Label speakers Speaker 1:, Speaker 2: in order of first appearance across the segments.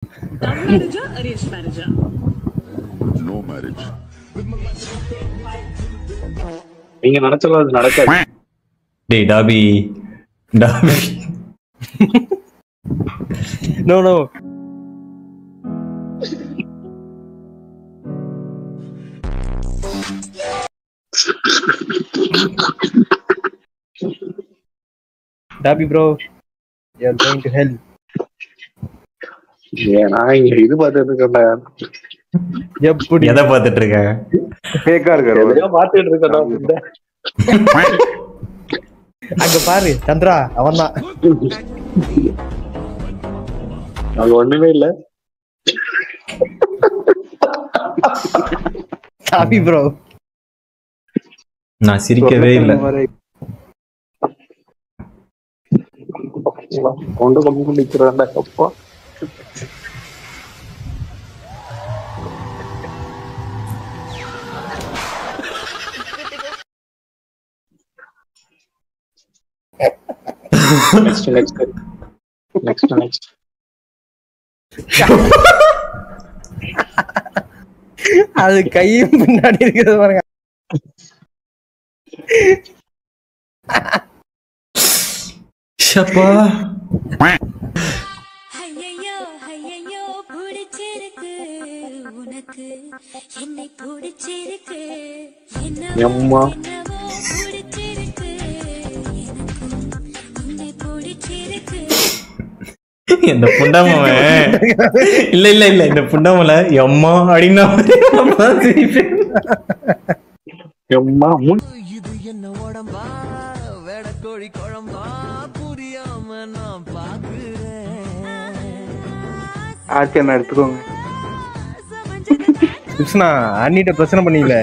Speaker 1: Love marriage or arranged marriage?
Speaker 2: No marriage.
Speaker 3: நீங்க நினைச்சாலும் அது நடக்காது.
Speaker 4: டேய் Dobby Dobby
Speaker 5: no no Dobby bro you are going to hell.
Speaker 3: ஏன்னா இங்க இது பார்த்துட்டு இருக்கேன்.
Speaker 5: எப்படி
Speaker 4: எதை பார்த்துட்டு இருக்க?
Speaker 6: ஃபேக்கா இருக்காரு.
Speaker 3: எதையோ பார்த்துட்டு இருக்கேன்.
Speaker 5: அங்க பாரு சந்திரா அவன்தான்.
Speaker 3: அது ஒண்ணுமே இல்ல.
Speaker 5: டாபி ப்ரோ
Speaker 4: நான் சிரிக்கவே இல்லை.
Speaker 3: கொண்டு கொண்டு நிக்கிறான்டா அப்பா. Next.
Speaker 5: அது கையும் பின்னாடி இருக்கிறது பாருங்க.
Speaker 4: ஷப்பா
Speaker 7: ஐயையோ ஐயையோ பிடிச்சிருக்கு உனக்கு என்னை பிடிச்சிருக்கு
Speaker 3: எம்மா
Speaker 7: என்னவோ பிடிச்சிருக்கு எனக்கும் உன்னை பிடிச்சிருக்கு.
Speaker 4: இந்த புண்டாமவன் இல்ல இல்ல இல்ல இந்த புண்டாமல எம்மா அப்படின்னா
Speaker 3: எம்மா
Speaker 8: இது என்ன உடம்பா வேடக்கோழி குழம்பா புரியாம நான் பாக்குறேன்.
Speaker 6: ஆச்சு என்ன எடுத்துக்கோங்க.
Speaker 5: கிருஷ்ணா அண்ணிட்ட பிரச்சனை பண்ணீங்கள.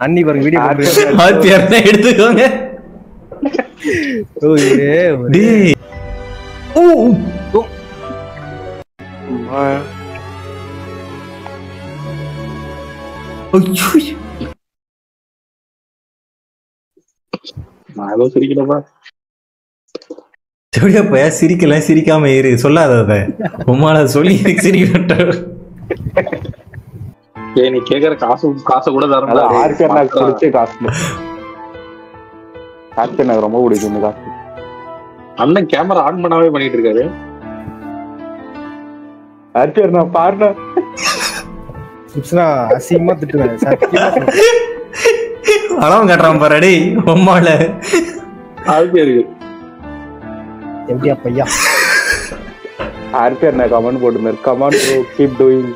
Speaker 5: அண்ணி பாருங்க வீடியோ
Speaker 4: எடுத்துக்கோங்க. டேய் ஓ ஐயோ
Speaker 3: நான் ஏதோ சிரிக்கலப்பா.
Speaker 4: எப்படியா சிரிக்கல சிரிக்காம இரு சொல்லாத உமால சொல்லி சிரிக்கிட்ட.
Speaker 3: நீ கேக்குற காசு கூட தரணும்.
Speaker 6: எனக்கு பிடிச்ச காசு. எனக்கு ரொம்ப பிடிக்கும் இந்த காசு.
Speaker 3: அண்ணன் கேமரா ஆன் பண்ணாவே பண்ணிட்டு இருக்காரு.
Speaker 6: ஆர்கர் நான் பாருங்க.
Speaker 5: கிருஷ்ணா அசிங்கமா திட்டுவேன்.
Speaker 4: அளவும் கட்டுறான் பாரு உமால.
Speaker 3: ஆர்கர்
Speaker 5: எப்படியா பையா
Speaker 6: ஆர்கர் நான் கமெண்ட் போட்டுருந்தேன். Comment bro keep doing.